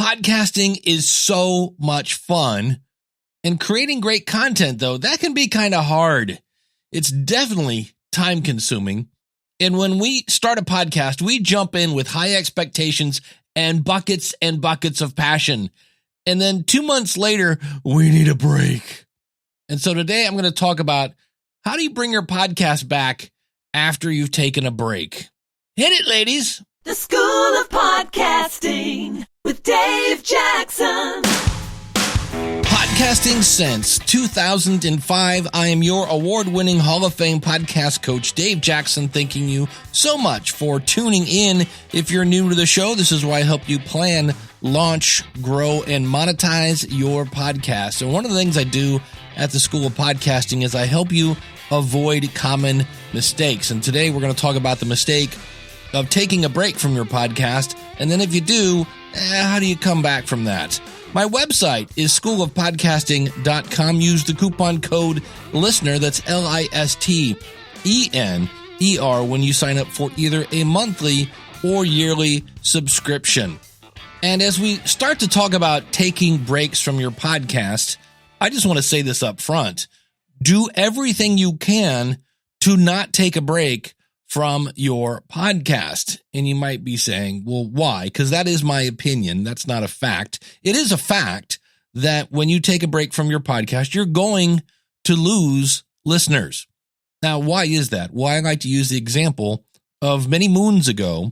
Podcasting is so much fun, and creating great content, though, that can be kind of hard. It's definitely time consuming. And when we start a podcast, we jump in with high expectations and buckets of passion. And then 2 months later, we need a break. And so today I'm going to talk about how do you bring your podcast back after you've taken a break. Hit it, ladies. The School of Podcasting with Dave Jackson. Podcasting since 2005. I am your award-winning Hall of Fame podcast coach, Dave Jackson, thanking you so much for tuning in. If you're new to the show, this is where I help you plan, launch, grow, and monetize your podcast. And one of the things I do at the School of Podcasting is I help you avoid common mistakes. And today we're going to talk about the mistake of taking a break from your podcast. And then if you do, how do you come back from that? My website is schoolofpodcasting.com. Use the coupon code LISTENER, that's LISTENER, when you sign up for either a monthly or yearly subscription. And as we start to talk about taking breaks from your podcast, I just want to say this up front. Do everything you can to not take a break from your podcast. And you might be saying, well, why? Because that is my opinion. That's not a fact. It is a fact that when you take a break from your podcast, you're going to lose listeners. Now, why is that? Well, I like to use the example of many moons ago,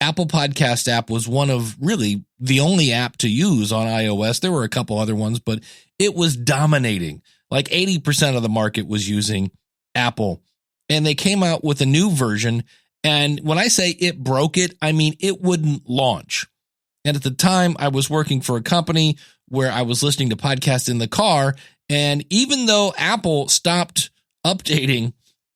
Apple Podcast app was one of really the only app to use on iOS. There were a couple other ones, but it was dominating. Like 80% of the market was using Apple. And they came out with a new version. And when I say it broke it, I mean it wouldn't launch. And at the time, I was working for a company where I was listening to podcasts in the car. And even though Apple stopped updating,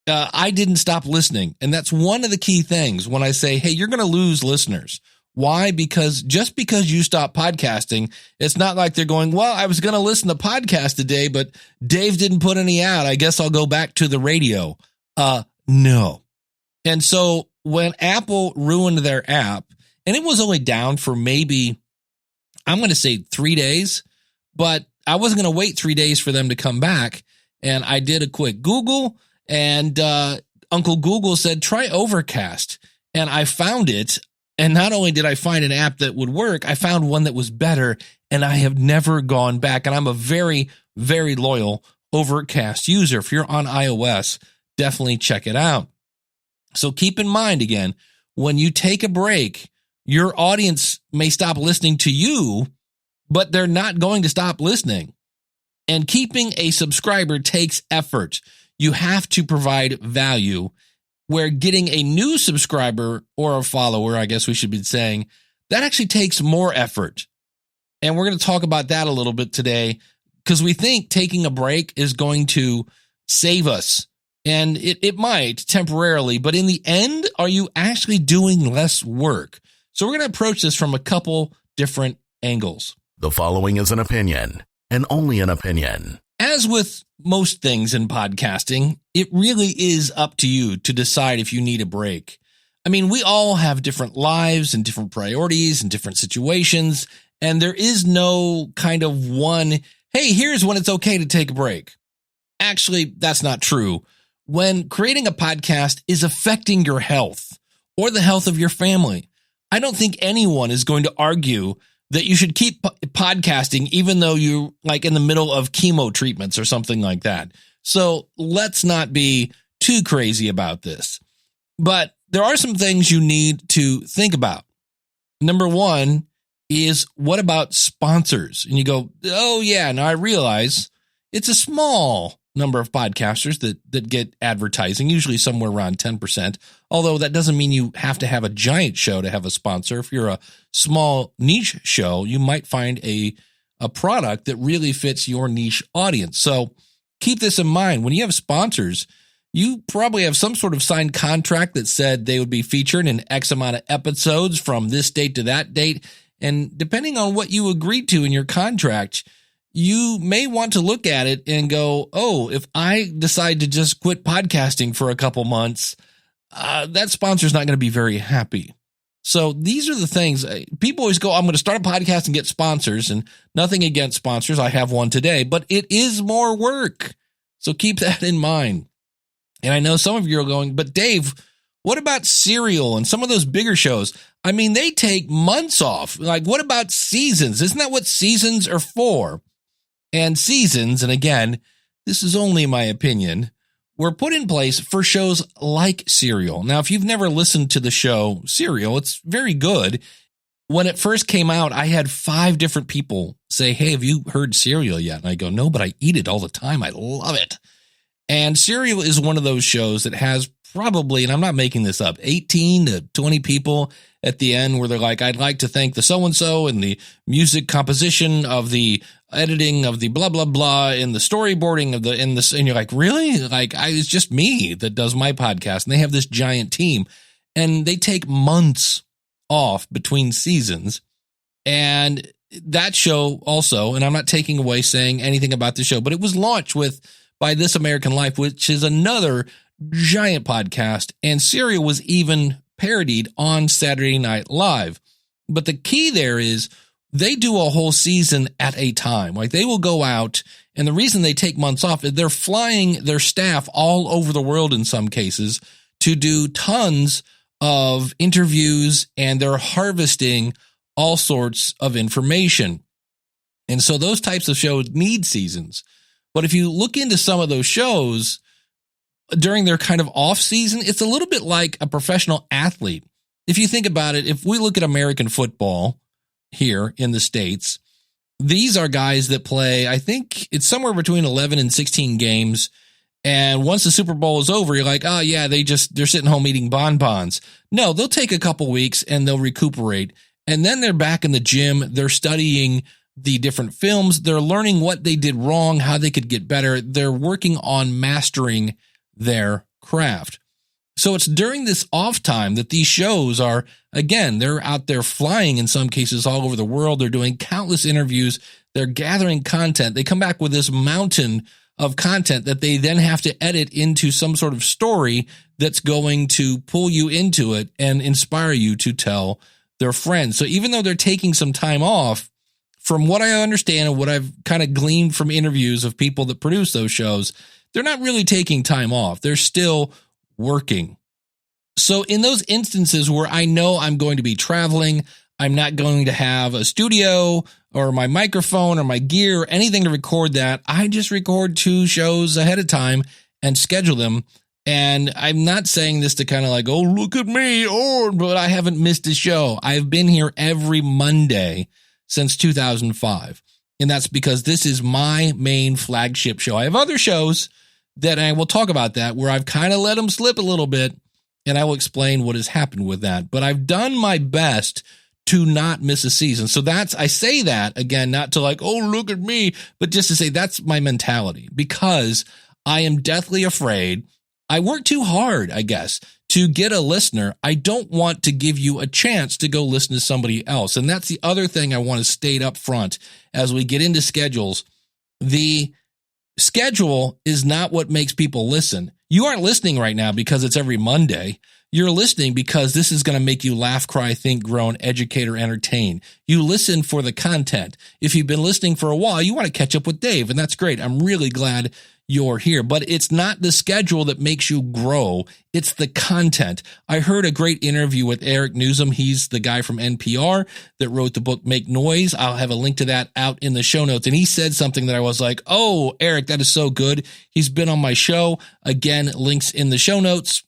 I didn't stop listening. And that's one of the key things when I say, hey, you're going to lose listeners. Why? Because just because you stop podcasting, it's not like they're going, well, I was going to listen to podcast today, but Dave didn't put any out. I guess I'll go back to the radio. No. And so when Apple ruined their app, and it was only down for maybe, I'm going to say 3 days, but I wasn't going to wait 3 days for them to come back. And I did a quick Google, and Uncle Google said, try Overcast. And I found it. And not only did I find an app that would work, I found one that was better, and I have never gone back. And I'm a very, very loyal Overcast user. If you're on iOS, definitely check it out. So keep in mind, again, when you take a break, your audience may stop listening to you, but they're not going to stop listening. And keeping a subscriber takes effort. You have to provide value, where getting a new subscriber or a follower, I guess we should be saying, that actually takes more effort. And we're going to talk about that a little bit today, because we think taking a break is going to save us. And it might temporarily, but in the end, are you actually doing less work? So we're going to approach this from a couple different angles. The following is an opinion, and only an opinion. As with most things in podcasting, it really is up to you to decide if you need a break. I mean, we all have different lives and different priorities and different situations, and there is no kind of one, hey, here's when it's okay to take a break. Actually, that's not true. When creating a podcast is affecting your health or the health of your family, I don't think anyone is going to argue that you should keep podcasting even though you're like in the middle of chemo treatments or something like that. So let's not be too crazy about this. But there are some things you need to think about. Number one is, what about sponsors? And you go, oh yeah, now I realize it's a small number of podcasters that get advertising, usually somewhere around 10%. Although that doesn't mean you have to have a giant show to have a sponsor. If you're a small niche show, you might find a product that really fits your niche audience. So keep this in mind. When you have sponsors, you probably have some sort of signed contract that said they would be featured in X amount of episodes from this date to that date. And depending on what you agreed to in your contract, you may want to look at it and go, oh, if I decide to just quit podcasting for a couple months, that sponsor's not going to be very happy. So these are the things people always go, I'm going to start a podcast and get sponsors, and nothing against sponsors. I have one today, but it is more work. So keep that in mind. And I know some of you are going, but Dave, what about Serial and some of those bigger shows? I mean, they take months off. Like, what about seasons? Isn't that what seasons are for? And seasons, and again, this is only my opinion, were put in place for shows like Serial. Now, if you've never listened to the show Serial, it's very good. When it first came out, I had 5 different people say, hey, have you heard Serial yet? And I go, no, but I eat it all the time. I love it. And Serial is one of those shows that has probably, and I'm not making this up, 18 to 20 people at the end where they're like, I'd like to thank the so-and-so and the music composition of the editing of the blah, blah, blah, and the storyboarding of and you're like, really? Like, it's just me that does my podcast. And they have this giant team, and they take months off between seasons. And that show also, and I'm not taking away saying anything about the show, but it was launched by This American Life, which is another giant podcast. And Serial was even parodied on Saturday Night Live. But the key there is they do a whole season at a time. Like, they will go out, and the reason they take months off is they're flying their staff all over the world in some cases to do tons of interviews, and they're harvesting all sorts of information. And so those types of shows need seasons. But if you look into some of those shows during their kind of off season, it's a little bit like a professional athlete. If you think about it, if we look at American football here in the States, these are guys that play, I think it's somewhere between 11 and 16 games. And once the Super Bowl is over, you're like, oh yeah, they're sitting home eating bonbons. No, they'll take a couple weeks and they'll recuperate. And then they're back in the gym. They're studying the different films. They're learning what they did wrong, how they could get better. They're working on mastering their craft. So it's during this off time that these shows are, again, they're out there flying in some cases all over the world. They're doing countless interviews. They're gathering content. They come back with this mountain of content that they then have to edit into some sort of story that's going to pull you into it and inspire you to tell their friends. So even though they're taking some time off, from what I understand and what I've kind of gleaned from interviews of people that produce those shows, they're not really taking time off. They're still working. So in those instances where I know I'm going to be traveling, I'm not going to have a studio or my microphone or my gear or anything to record that, I just record 2 shows ahead of time and schedule them. And I'm not saying this to kind of like, oh, look at me, but I haven't missed a show. I've been here every Monday since 2005. And that's because this is my main flagship show. I have other shows that I will talk about that where I've kind of let them slip a little bit, and I will explain what has happened with that. But I've done my best to not miss a season. So I say that again, not to like, oh, look at me, but just to say that's my mentality, because I am deathly afraid. I work too hard, I guess, to get a listener. I don't want to give you a chance to go listen to somebody else. And that's the other thing I want to state up front as we get into schedules. The schedule is not what makes people listen. You aren't listening right now because it's every Monday. You're listening because this is going to make you laugh, cry, think, grow, and educate or entertain. You listen for the content. If you've been listening for a while, you want to catch up with Dave, and that's great. I'm really glad you're here, but it's not the schedule that makes you grow. It's the content. I heard a great interview with Eric Nuzum. He's the guy from NPR that wrote the book, Make Noise. I'll have a link to that out in the show notes. And he said something that I was like, oh, Eric, that is so good. He's been on my show. Again, links in the show notes.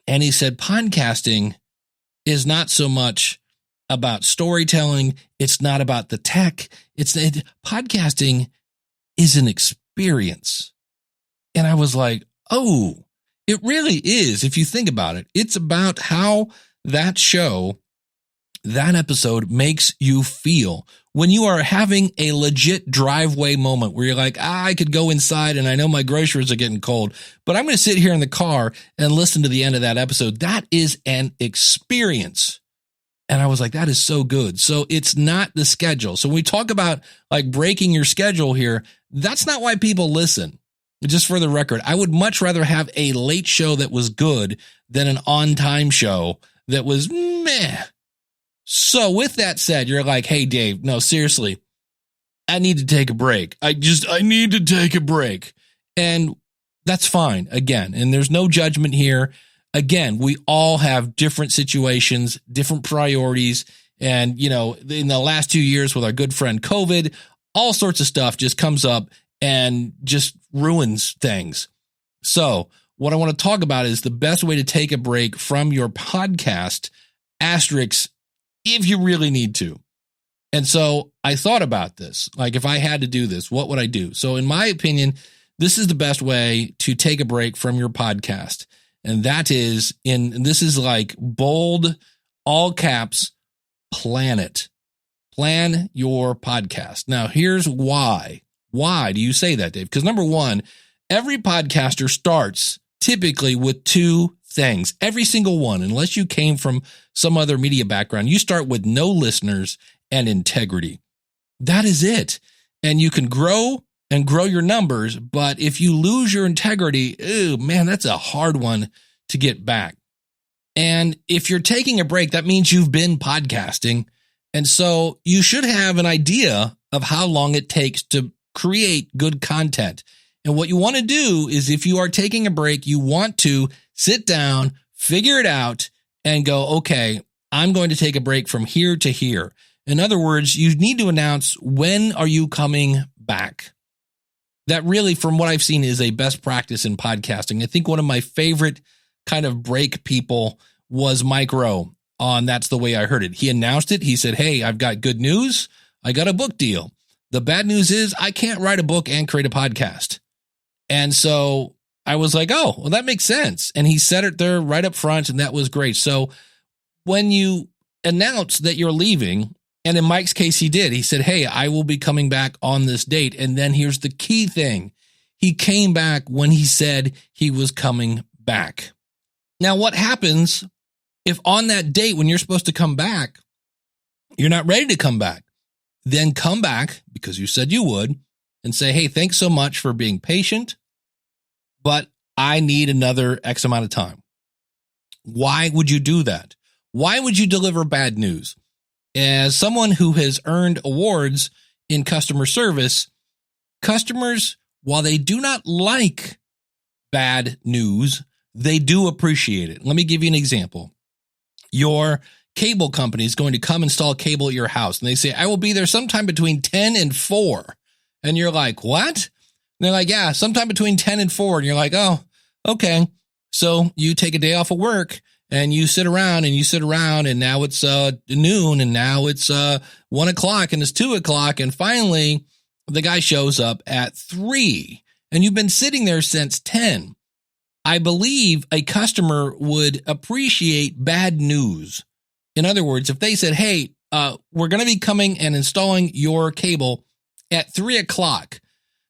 And he said, podcasting is not so much about storytelling. It's not about the tech. Podcasting is an experience. And I was like, oh, it really is. If you think about it, it's about how that show, that episode makes you feel when you are having a legit driveway moment where you're like, I could go inside and I know my groceries are getting cold, but I'm going to sit here in the car and listen to the end of that episode. That is an experience. And I was like, that is so good. So it's not the schedule. So when we talk about like breaking your schedule here, that's not why people listen. Just for the record, I would much rather have a late show that was good than an on-time show that was meh. So with that said, you're like, hey, Dave, no, seriously, I need to take a break. I need to take a break. And that's fine, again. And there's no judgment here. Again, we all have different situations, different priorities. And, in the last 2 years with our good friend COVID, all sorts of stuff just comes up and just ruins things. So what I want to talk about is the best way to take a break from your podcast, asterisk, if you really need to. And so I thought about this, like if I had to do this, what would I do? So in my opinion, this is the best way to take a break from your podcast. And that is this is like bold, all caps, plan it. Plan your podcast. Now, here's why. Why do you say that, Dave? Because number one, every podcaster starts typically with two things. Every single one, unless you came from some other media background, you start with no listeners and integrity. That is it. And you can grow and grow your numbers, but if you lose your integrity, that's a hard one to get back. And if you're taking a break, that means you've been podcasting. And so you should have an idea of how long it takes to create good content. And what you want to do is if you are taking a break, you want to sit down, figure it out, and go, okay, I'm going to take a break from here to here. In other words, you need to announce, when are you coming back? That really, from what I've seen, is a best practice in podcasting. I think one of my favorite kind of break people was Mike Rowe on That's the Way I Heard It. He announced it. He said, hey, I've got good news. I got a book deal. The bad news is I can't write a book and create a podcast. And so I was like, oh, well, that makes sense. And he said it there right up front, and that was great. So when you announce that you're leaving, and in Mike's case, he did. He said, hey, I will be coming back on this date. And then here's the key thing. He came back when he said he was coming back. Now, what happens if on that date when you're supposed to come back, you're not ready to come back? Then come back, because you said you would, and say, hey, thanks so much for being patient, but I need another X amount of time. Why would you do that? Why would you deliver bad news? As someone who has earned awards in customer service, customers, while they do not like bad news, they do appreciate it. Let me give you an example. Your cable company is going to come install cable at your house, and they say, I will be there sometime between 10 and 4. And you're like, what? And they're like, yeah, sometime between 10 and 4. And you're like, oh, okay. So you take a day off of work and you sit around and now it's noon, and now it's 1 o'clock, and it's 2 o'clock. And finally the guy shows up at 3, and you've been sitting there since 10. I believe a customer would appreciate bad news. In other words, if they said, hey, we're going to be coming and installing your cable at 3 o'clock.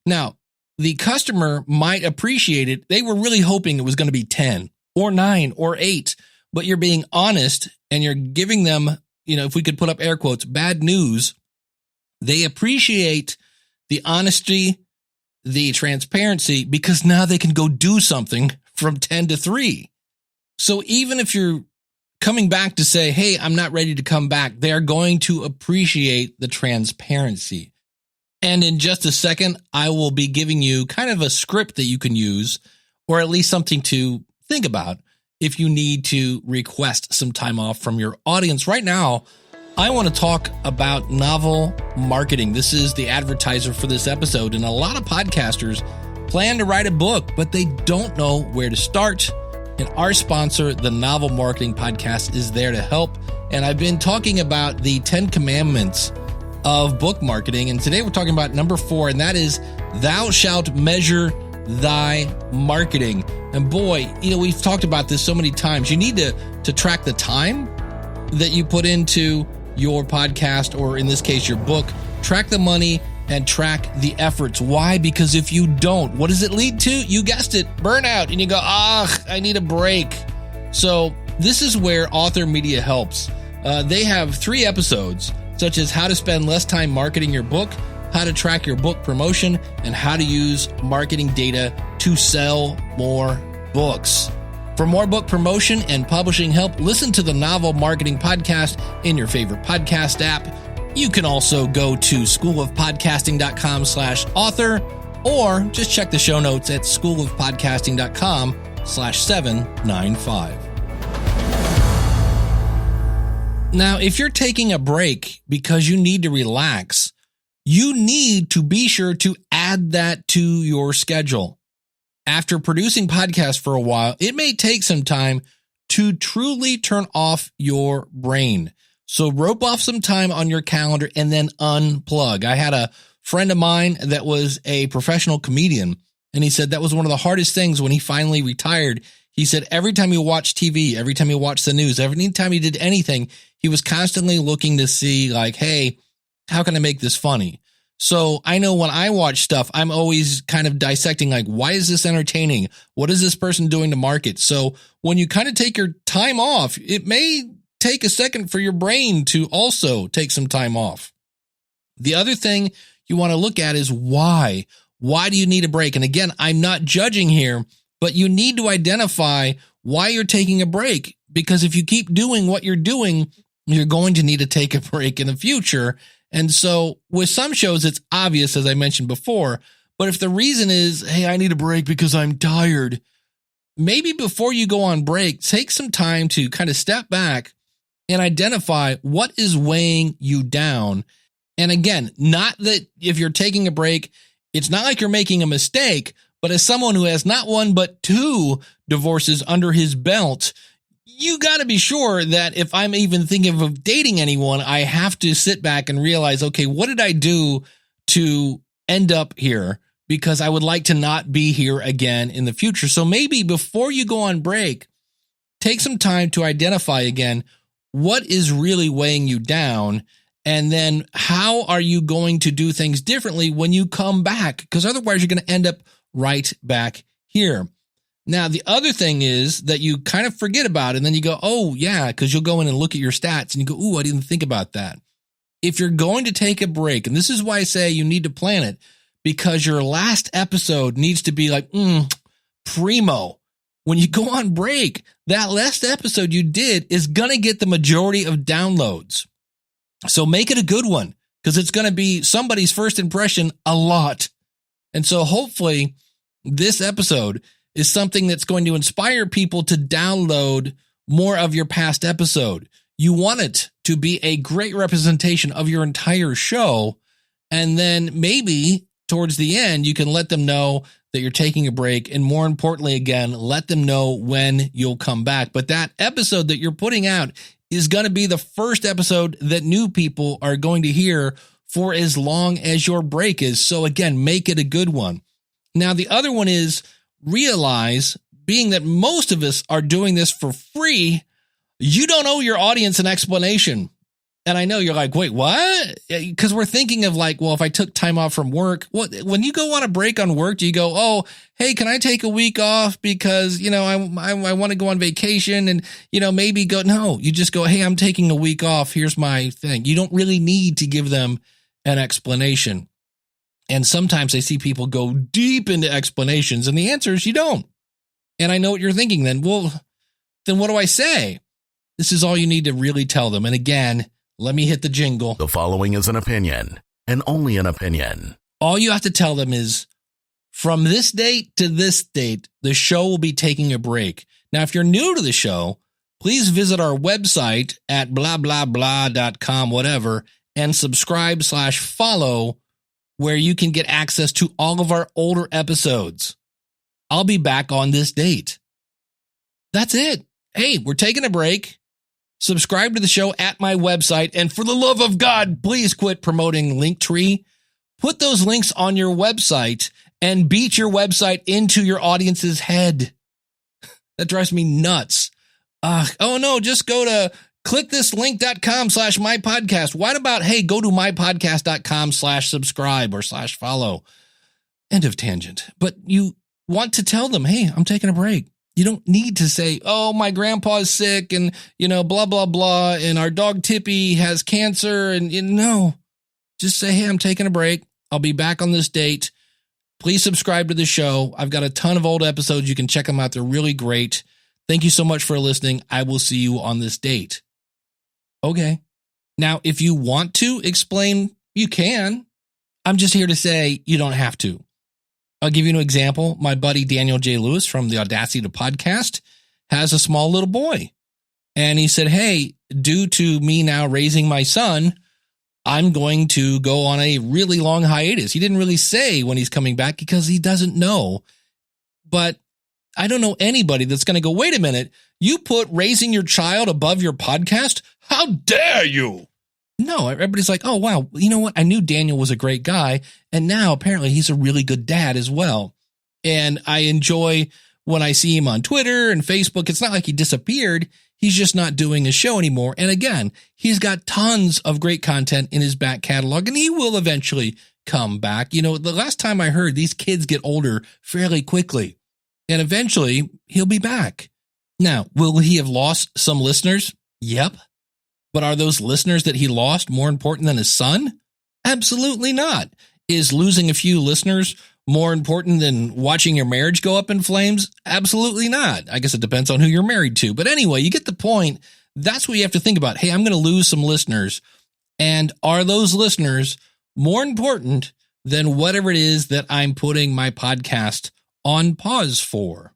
Now, the customer might appreciate it. They were really hoping it was going to be 10 or 9 or 8, but you're being honest and you're giving them, if we could put up air quotes, bad news. They appreciate the honesty, the transparency, because now they can go do something from 10 to 3. So even if you're coming back to say, hey, I'm not ready to come back, they're going to appreciate the transparency. And in just a second, I will be giving you kind of a script that you can use, or at least something to think about if you need to request some time off from your audience. Right now, I want to talk about novel marketing. This is the advertiser for this episode, and a lot of podcasters plan to write a book, but they don't know where to start. And our sponsor, the Novel Marketing Podcast, is there to help. And I've been talking about the 10 commandments of book marketing. And today we're talking about number 4, and that is thou shalt measure thy marketing. And boy, we've talked about this so many times. You need to track the time that you put into your podcast, or in this case, your book. Track the money and track the efforts. Why? Because if you don't, what does it lead to? You guessed it, burnout. And you go, I need a break. So this is where Author Media helps. They have 3 episodes, such as how to spend less time marketing your book, how to track your book promotion, and how to use marketing data to sell more books. For more book promotion and publishing help, listen to the Novel Marketing Podcast in your favorite podcast app. You can also go to schoolofpodcasting.com/author, or just check the show notes at schoolofpodcasting.com/795. Now, if you're taking a break because you need to relax, you need to be sure to add that to your schedule. After producing podcasts for a while, it may take some time to truly turn off your brain. So rope off some time on your calendar and then unplug. I had a friend of mine that was a professional comedian, and he said that was one of the hardest things when he finally retired. He said every time he watched TV, every time he watched the news, every time he did anything, he was constantly looking to see like, hey, how can I make this funny? So I know when I watch stuff, I'm always kind of dissecting, like, why is this entertaining? What is this person doing to market? So when you kind of take your time off, it may take a second for your brain to also take some time off. The other thing you want to look at is why. Why do you need a break? And again, I'm not judging here, but you need to identify why you're taking a break. Because if you keep doing what you're doing, you're going to need to take a break in the future. And so with some shows, it's obvious, as I mentioned before, but if the reason is, hey, I need a break because I'm tired, maybe before you go on break, take some time to kind of step back and identify what is weighing you down. And again, not that if you're taking a break, it's not like you're making a mistake, but as someone who has not one, but 2 divorces under his belt, you got to be sure that if I'm even thinking of dating anyone, I have to sit back and realize, okay, what did I do to end up here? Because I would like to not be here again in the future. So maybe before you go on break, take some time to identify again, what is really weighing you down? And then how are you going to do things differently when you come back? Because otherwise you're going to end up right back here. Now, the other thing is that you kind of forget about it, and then you go, oh, yeah, because you'll go in and look at your stats, and you go, ooh, I didn't think about that. If you're going to take a break, and this is why I say you need to plan it, because your last episode needs to be like, primo. When you go on break, that last episode you did is going to get the majority of downloads. So make it a good one, because it's going to be somebody's first impression a lot. And so hopefully this episode is something that's going to inspire people to download more of your past episode. You want it to be a great representation of your entire show. And then maybe towards the end, you can let them know that you're taking a break. And more importantly, again, let them know when you'll come back. But that episode that you're putting out is going to be the first episode that new people are going to hear for as long as your break is. So again, make it a good one. Now, the other one is realize, being that most of us are doing this for free, you don't owe your audience an explanation. And I know you're like, wait, what? Because we're thinking of like, well, if I took time off from work, when you go on a break on work, do you go, oh, hey, can I take a week off because, I want to go on vacation and, maybe go, no, you just go, hey, I'm taking a week off. Here's my thing. You don't really need to give them an explanation. And sometimes I see people go deep into explanations, and the answer is you don't. And I know what you're thinking then. Well, then what do I say? This is all you need to really tell them. And again, let me hit the jingle. The following is an opinion, and only an opinion. All you have to tell them is, from this date to this date, the show will be taking a break. Now, if you're new to the show, please visit our website at blah-blah-blah.com, whatever, and subscribe/follow, where you can get access to all of our older episodes. I'll be back on this date. That's it. Hey, we're taking a break. Subscribe to the show at my website. And for the love of God, please quit promoting Linktree. Put those links on your website and beat your website into your audience's head. That drives me nuts. Oh no, just go to clickthis.link.com/mypodcast. What about, hey, go to mypodcast.com/subscribe or /follow. End of tangent. But you want to tell them, hey, I'm taking a break. You don't need to say, oh, my grandpa's sick and, blah, blah, blah. And our dog Tippy has cancer. And no, just say, hey, I'm taking a break. I'll be back on this date. Please subscribe to the show. I've got a ton of old episodes. You can check them out. They're really great. Thank you so much for listening. I will see you on this date. Okay. Now, if you want to explain, you can. I'm just here to say you don't have to. I'll give you an example. My buddy Daniel J. Lewis from the Audacity to Podcast has a small little boy. And he said, hey, due to me now raising my son, I'm going to go on a really long hiatus. He didn't really say when he's coming back because he doesn't know. But I don't know anybody that's going to go, wait a minute, you put raising your child above your podcast? How dare you? No, everybody's like, oh, wow, you know what? I knew Daniel was a great guy, and now apparently he's a really good dad as well. And I enjoy when I see him on Twitter and Facebook. It's not like he disappeared. He's just not doing a show anymore. And again, he's got tons of great content in his back catalog, and he will eventually come back. You know, the last time I heard, these kids get older fairly quickly, and eventually he'll be back. Now, will he have lost some listeners? Yep. But are those listeners that he lost more important than his son? Absolutely not. Is losing a few listeners more important than watching your marriage go up in flames? Absolutely not. I guess it depends on who you're married to. But anyway, you get the point. That's what you have to think about. Hey, I'm going to lose some listeners. And are those listeners more important than whatever it is that I'm putting my podcast on pause for?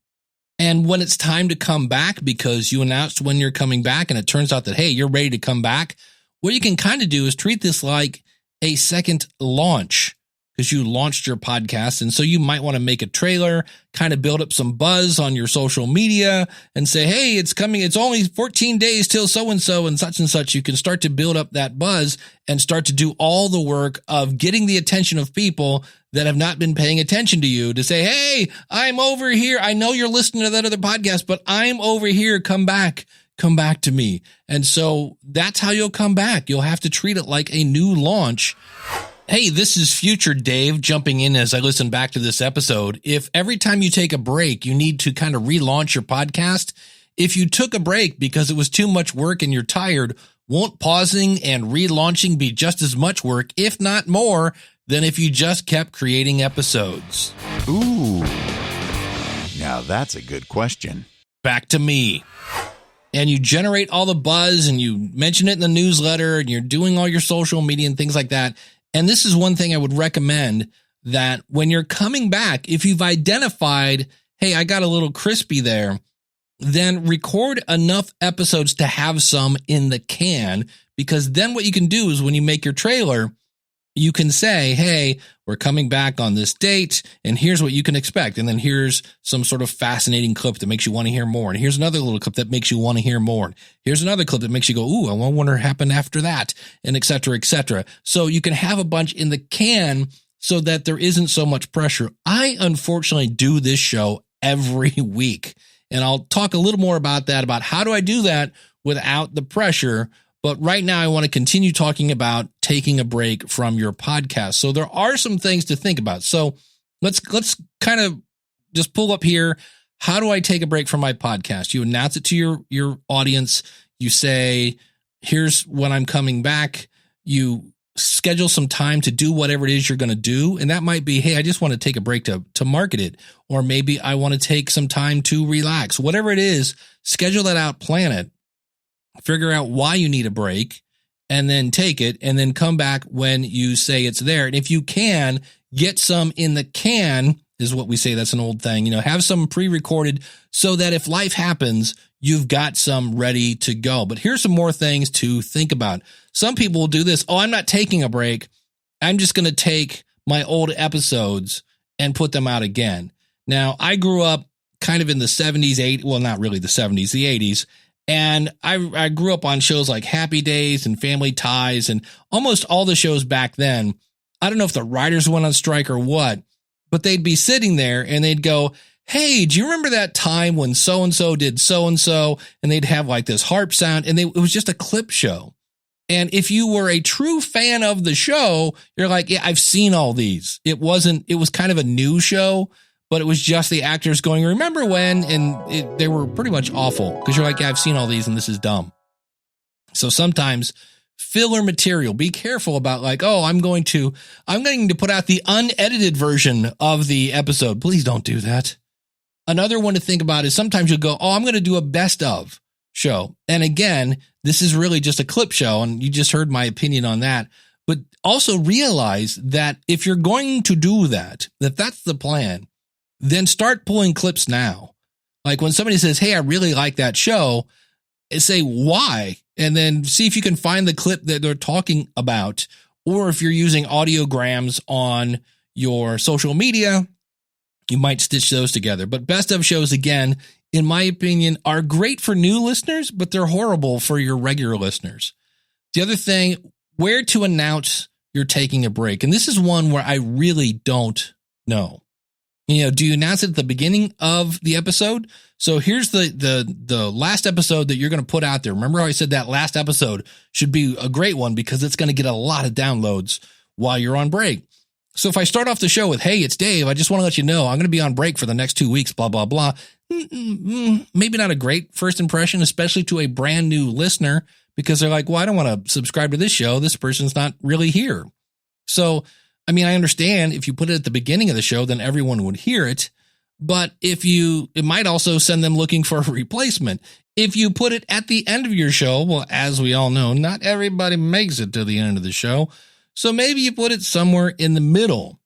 And when it's time to come back, because you announced when you're coming back and it turns out that, hey, you're ready to come back, what you can kind of do is treat this like a second launch, because you launched your podcast. And so you might want to make a trailer, kind of build up some buzz on your social media and say, hey, it's coming. It's only 14 days till so-and-so and such. You can start to build up that buzz and start to do all the work of getting the attention of people that have not been paying attention to you, to say, hey, I'm over here. I know you're listening to that other podcast, but I'm over here. Come back to me. And so that's how you'll come back. You'll have to treat it like a new launch. Hey, this is future Dave jumping in as I listen back to this episode. If every time you take a break, you need to kind of relaunch your podcast, if you took a break because it was too much work and you're tired, won't pausing and relaunching be just as much work, if not more, than if you just kept creating episodes? Ooh, now that's a good question. Back to me. And you generate all the buzz and you mention it in the newsletter and you're doing all your social media and things like that. And this is one thing I would recommend, that when you're coming back, if you've identified, hey, I got a little crispy there, then record enough episodes to have some in the can, because then what you can do is when you make your trailer, you can say, hey, we're coming back on this date, and here's what you can expect. And then here's some sort of fascinating clip that makes you want to hear more. And here's another little clip that makes you want to hear more. Here's another clip that makes you go, ooh, I wonder what happened after that, and et cetera, et cetera. So you can have a bunch in the can so that there isn't so much pressure. I unfortunately do this show every week, and I'll talk a little more about that, about how do I do that without the pressure. But right now I want to continue talking about taking a break from your podcast. So there are some things to think about. So let's kind of just pull up here. How do I take a break from my podcast? You announce it to your audience. You say, here's when I'm coming back. You schedule some time to do whatever it is you're going to do. And that might be, hey, I just want to take a break to market it. Or maybe I want to take some time to relax. Whatever it is, schedule that out, plan it. Figure out why you need a break, and then take it, and then come back when you say it's there. And if you can, get some in the can, is what we say. That's an old thing. Have some pre-recorded so that if life happens, you've got some ready to go. But here's some more things to think about. Some people will do this. Oh, I'm not taking a break. I'm just going to take my old episodes and put them out again. Now, I grew up kind of in the 70s, 80s, well, not really the 70s, the 80s. And I grew up on shows like Happy Days and Family Ties and almost all the shows back then. I don't know if the writers went on strike or what, but they'd be sitting there and they'd go, hey, do you remember that time when so-and-so did so-and-so? And they'd have like this harp sound, and it was just a clip show. And if you were a true fan of the show, you're like, yeah, I've seen all these. It was kind of a new show, but it was just the actors going, remember when? And they were pretty much awful, because you're like, yeah, I've seen all these and this is dumb. So sometimes filler material, be careful about like, oh, I'm going to put out the unedited version of the episode. Please don't do that. Another one to think about is sometimes you'll go, oh, I'm going to do a best of show. And again, this is really just a clip show, and you just heard my opinion on that. But also realize that if you're going to do that, if that's the plan, then start pulling clips now. Like when somebody says, hey, I really like that show, say why, and then see if you can find the clip that they're talking about. Or if you're using audiograms on your social media, you might stitch those together. But best of shows, again, in my opinion, are great for new listeners, but they're horrible for your regular listeners. The other thing, where to announce you're taking a break. And this is one where I really don't know. Do you announce it at the beginning of the episode? So here's the last episode that you're going to put out there. Remember how I said that last episode should be a great one because it's going to get a lot of downloads while you're on break. So if I start off the show with, hey, it's Dave, I just want to let you know I'm going to be on break for the next 2 weeks, blah, blah, blah. Maybe not a great first impression, especially to a brand new listener, because they're like, well, I don't want to subscribe to this show. This person's not really here. So, I mean, I understand if you put it at the beginning of the show, then everyone would hear it. But it might also send them looking for a replacement. If you put it at the end of your show, well, as we all know, not everybody makes it to the end of the show. So maybe you put it somewhere in the middle.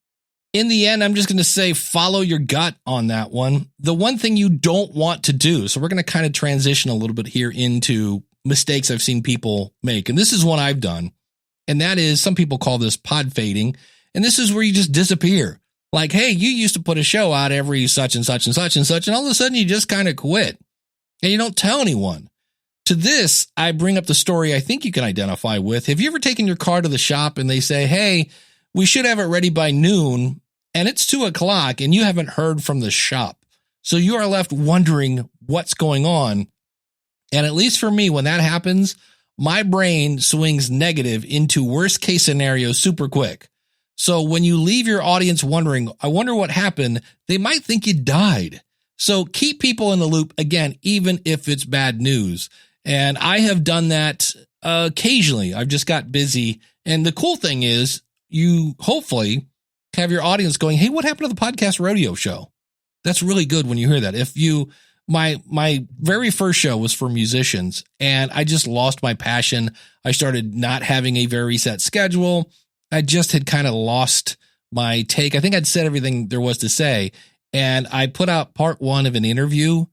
In the end, I'm just going to say follow your gut on that one. The one thing you don't want to do, so we're going to kind of transition a little bit here into mistakes I've seen people make. And this is one I've done. And that is, some people call this pod fading. And this is where you just disappear. Like, hey, you used to put a show out every such and such and such and such, and all of a sudden you just kind of quit and you don't tell anyone. To this, I bring up the story I think you can identify with. Have you ever taken your car to the shop and they say, hey, we should have it ready by noon, and it's 2:00 and you haven't heard from the shop? So you are left wondering what's going on. And at least for me, when that happens, my brain swings negative into worst case scenario super quick. So when you leave your audience wondering, I wonder what happened, they might think you died. So keep people in the loop, again, even if it's bad news. And I have done that occasionally. I've just got busy. And the cool thing is you hopefully have your audience going, hey, what happened to the podcast rodeo show? That's really good when you hear that. My very first show was for musicians, and I just lost my passion. I started not having a very set schedule. I just had kind of lost my take. I think I'd said everything there was to say, and I put out part 1 of an interview,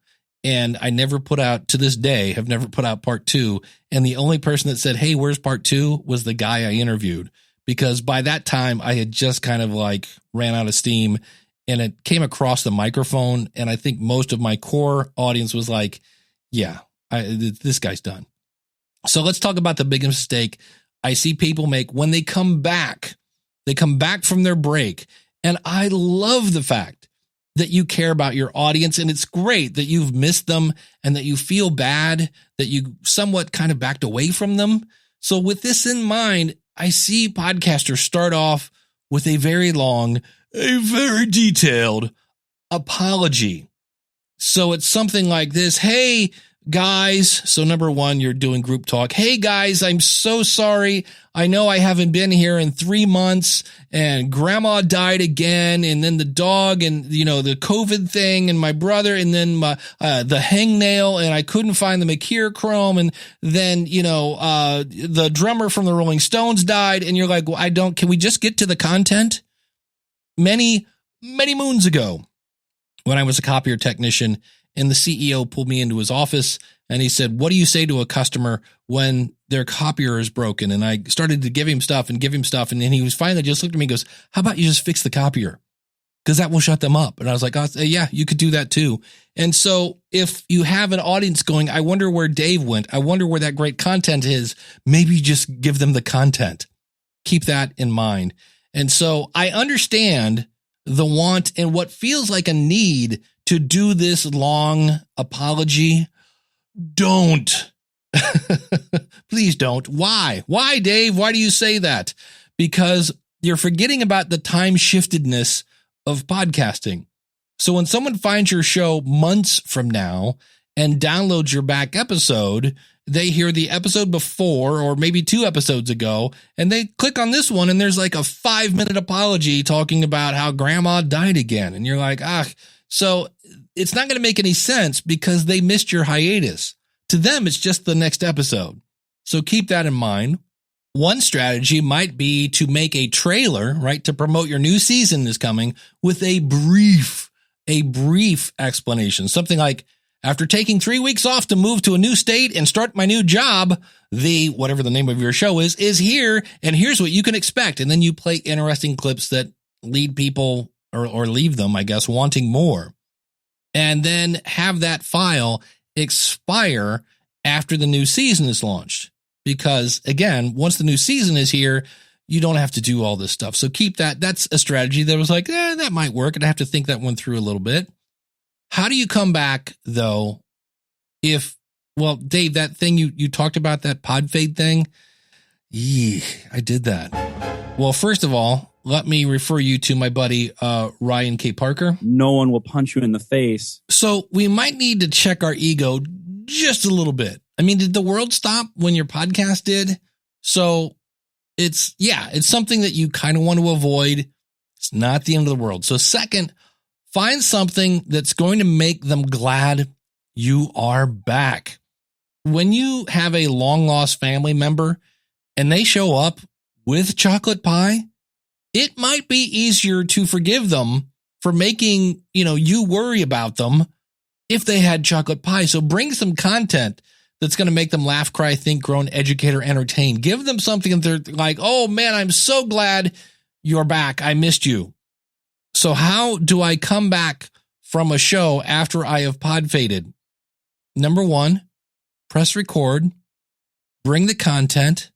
and I never put out, to this day, have never put out part 2. And the only person that said, hey, where's part 2 was the guy I interviewed, because by that time I had just kind of like ran out of steam, and it came across the microphone. And I think most of my core audience was like, yeah, this guy's done. So let's talk about the biggest mistake I see people make when they come back. They come back from their break. And I love the fact that you care about your audience. And it's great that you've missed them and that you feel bad that you somewhat kind of backed away from them. So with this in mind, I see podcasters start off with a very long, a very detailed apology. So it's something like this. Hey, guys. So number 1, you're doing group talk. Hey guys, I'm so sorry. I know I haven't been here in 3 months, and grandma died again. And then the dog, and the COVID thing, and my brother, and then the hangnail, and I couldn't find the McKeer chrome. And then, the drummer from the Rolling Stones died. And you're like, well, can we just get to the content? Many, many moons ago, when I was a copier technician, and the CEO pulled me into his office and he said, what do you say to a customer when their copier is broken? And I started to give him stuff. And then he was finally just looked at me and goes, how about you just fix the copier? Because that will shut them up. And I was like, oh, yeah, you could do that too. And so if you have an audience going, I wonder where Dave went, I wonder where that great content is, maybe just give them the content. Keep that in mind. And so I understand the want and what feels like a need to do this long apology. Don't. Please don't. Why? Why, Dave? Why do you say that? Because you're forgetting about the time shiftedness of podcasting. So when someone finds your show months from now and downloads your back episode, they hear the episode before or maybe 2 episodes ago, and they click on this one and there's like a 5-minute apology talking about how grandma died again. And you're like, So it's not going to make any sense because they missed your hiatus. To them, it's just the next episode. So keep that in mind. One strategy might be to make a trailer, right, to promote your new season is coming with a brief explanation. Something like, after taking 3 weeks off to move to a new state and start my new job, whatever the name of your show is here, and here's what you can expect. And then you play interesting clips that lead people or leave them, I guess, wanting more. And then have that file expire after the new season is launched. Because, again, once the new season is here, you don't have to do all this stuff. So keep that. That's a strategy that was like, that might work. And I have to think that one through a little bit. How do you come back, though, Dave, that thing you talked about, that pod fade thing? I did that. Well, first of all, let me refer you to my buddy, Ryan K. Parker. No one will punch you in the face. So we might need to check our ego just a little bit. I mean, did the world stop when your podcast did? So it's something that you kind of want to avoid. It's not the end of the world. So second, find something that's going to make them glad you are back. When you have a long lost family member and they show up with chocolate pie, it might be easier to forgive them for making, you worry about them if they had chocolate pie. So bring some content that's going to make them laugh, cry, think, grow, educate, or entertain. Give them something that they're like, oh man, I'm so glad you're back. I missed you. So how do I come back from a show after I have pod faded? Number one, press record, bring the content,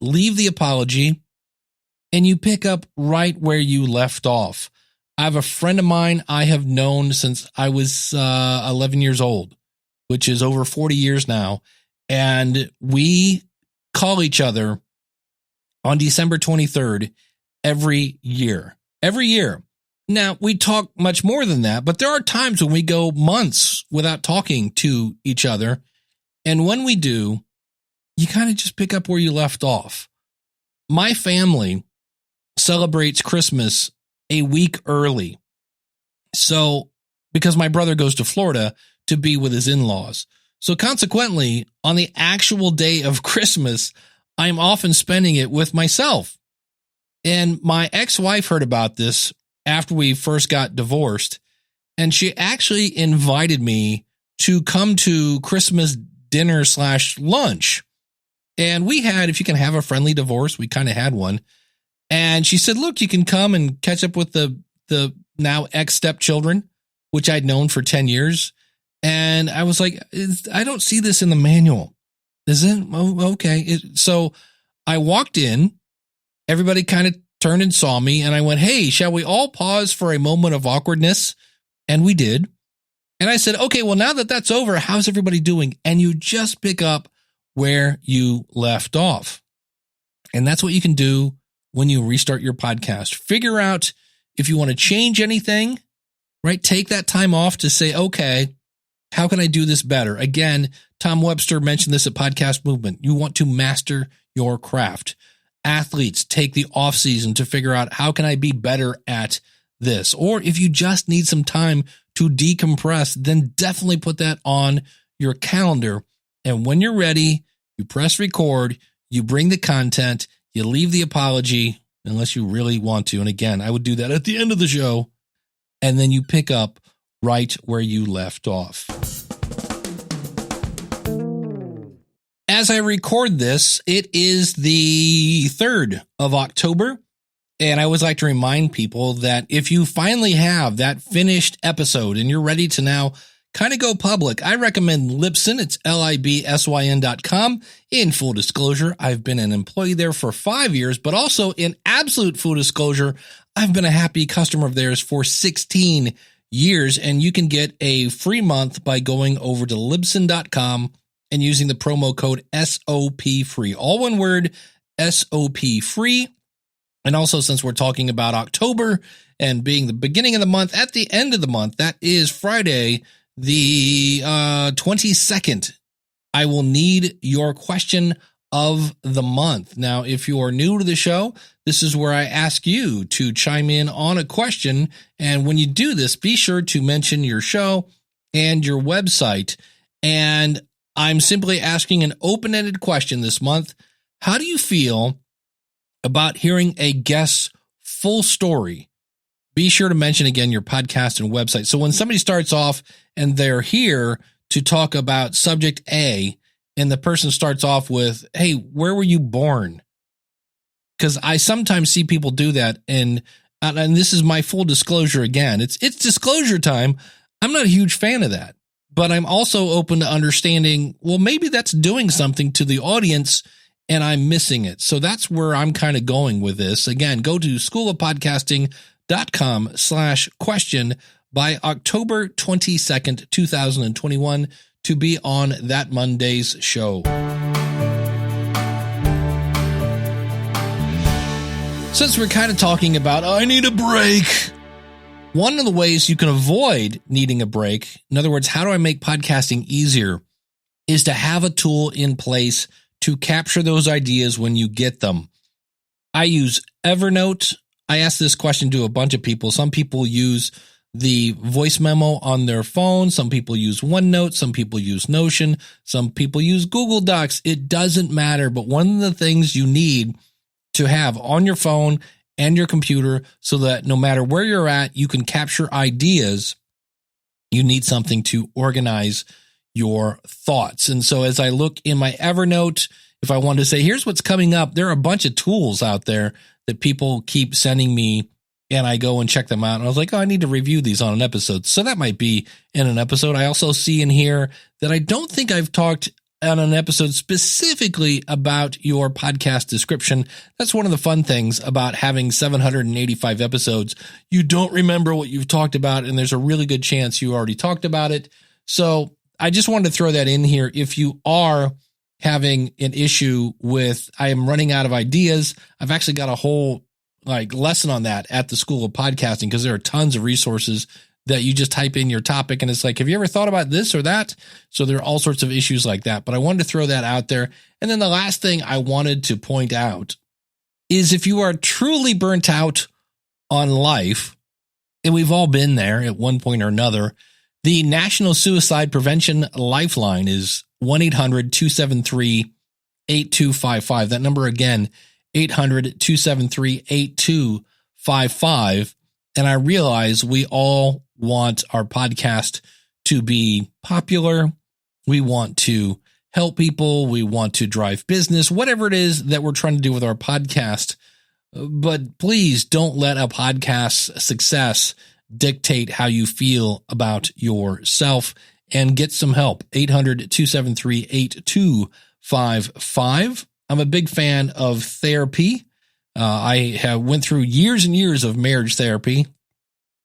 leave the apology, and you pick up right where you left off. I have a friend of mine I have known since I was 11 years old, which is over 40 years now. And we call each other on December 23rd every year. Every year. Now, we talk much more than that, but there are times when we go months without talking to each other. And when we do, you kind of just pick up where you left off. My family celebrates Christmas a week early. So, because my brother goes to Florida to be with his in-laws. So consequently, on the actual day of Christmas, I'm often spending it with myself. And my ex-wife heard about this after we first got divorced, and she actually invited me to come to Christmas dinner / lunch. And we had, if you can have a friendly divorce, we kind of had one. And she said, look, you can come and catch up with the now ex-stepchildren, which I'd known for 10 years. And I was like, I don't see this in the manual. Is it? Oh, okay. So I walked in, everybody kind of turned and saw me, and I went, hey, shall we all pause for a moment of awkwardness? And we did. And I said, okay, well, now that that's over, how's everybody doing? And you just pick up where you left off. And that's what you can do when you restart your podcast. Figure out if you want to change anything, right? Take that time off to say, okay, how can I do this better? Again, Tom Webster mentioned this at Podcast Movement. You want to master your craft. Athletes take the off season to figure out, how can I be better at this? Or if you just need some time to decompress, then definitely put that on your calendar. And when you're ready, you press record, you bring the content, you leave the apology, unless you really want to. And again, I would do that at the end of the show. And then you pick up right where you left off. As I record this, it is the 3rd of October. And I always like to remind people that if you finally have that finished episode and you're ready to now kind of go public, I recommend Libsyn. It's libsyn.com. In full disclosure, I've been an employee there for 5 years, but also in absolute full disclosure, I've been a happy customer of theirs for 16 years. And you can get a free month by going over to libsyn.com and using the promo code SOPFREE. All one word, SOPFREE. And also, since we're talking about October and being the beginning of the month, at the end of the month, that is Friday, the 22nd, I will need your question of the month. Now, if you are new to the show, this is where I ask you to chime in on a question. And when you do this, be sure to mention your show and your website. And I'm simply asking an open-ended question this month. How do you feel about hearing a guest's full story? Be sure to mention again your podcast and website. So when somebody starts off and they're here to talk about subject A, and the person starts off with, hey, where were you born? Because I sometimes see people do that. And this is my full disclosure again. It's disclosure time. I'm not a huge fan of that, but I'm also open to understanding, well, maybe that's doing something to the audience and I'm missing it. So that's where I'm kind of going with this. Again, go to schoolofpodcasting.com/question by October 22nd, 2021 to be on that Monday's show. Since we're kind of talking about, I need a break. One of the ways you can avoid needing a break, in other words, how do I make podcasting easier, is to have a tool in place to capture those ideas when you get them. I use Evernote. I asked this question to a bunch of people. Some people use the voice memo on their phone. Some people use OneNote. Some people use Notion. Some people use Google Docs. It doesn't matter. But one of the things you need to have on your phone and your computer so that no matter where you're at, you can capture ideas, you need something to organize your thoughts. And so as I look in my Evernote, if I wanted to say, here's what's coming up, there are a bunch of tools out there that people keep sending me, and I go and check them out. And I was like, oh, I need to review these on an episode. So that might be in an episode. I also see in here that I don't think I've talked on an episode specifically about your podcast description. That's one of the fun things about having 785 episodes. You don't remember what you've talked about, and there's a really good chance you already talked about it. So I just wanted to throw that in here. If you are having an issue with, I am running out of ideas, I've actually got a whole lesson on that at the School of Podcasting, because there are tons of resources that you just type in your topic and it's like, have you ever thought about this or that? So there are all sorts of issues like that, but I wanted to throw that out there. And then the last thing I wanted to point out is if you are truly burnt out on life, and we've all been there at one point or another, the National Suicide Prevention Lifeline is 1-800-273-8255. That number again, 800-273-8255. And I realize we all want our podcast to be popular. We want to help people. We want to drive business, whatever it is that we're trying to do with our podcast. But please don't let a podcast success dictate how you feel about yourself, and get some help. 800-273-8255. I'm a big fan of therapy. I have went through years and years of marriage therapy,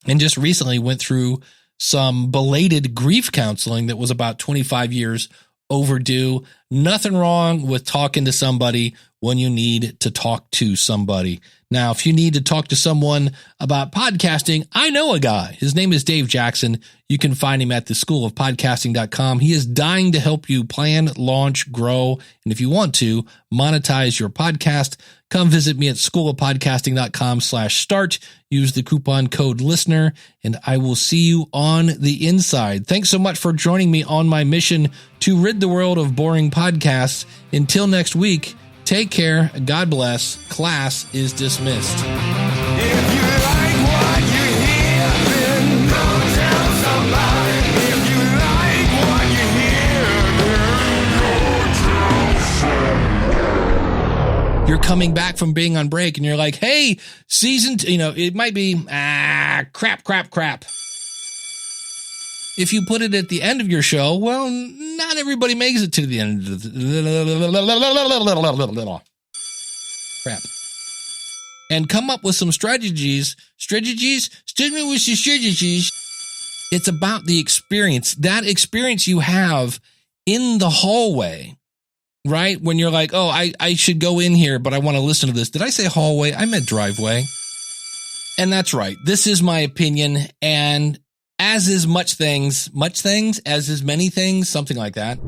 and just recently went through some belated grief counseling that was about 25 years overdue. Nothing wrong with talking to somebody when you need to talk to somebody. Now, if you need to talk to someone about podcasting, I know a guy. His name is Dave Jackson. You can find him at theschoolofpodcasting.com. He is dying to help you plan, launch, grow, and if you want to, monetize your podcast. Come visit me at schoolofpodcasting.com/start. Use the coupon code LISTENER, and I will see you on the inside. Thanks so much for joining me on my mission to rid the world of boring podcasts. Until next week, take care. God bless. Class is dismissed. If you like what you hear, then go tell somebody. If you like what you hear, then go tell somebody. You're coming back from being on break and you're like, hey, it might be, crap. If you put it at the end of your show, well, not everybody makes it to the end. Crap. And come up with some strategies. It's about the experience. That experience you have in the hallway, right? When you're like, oh, I should go in here, but I want to listen to this. Did I say hallway? I meant driveway. And that's right. This is my opinion. And as is much things, as is many things, something like that.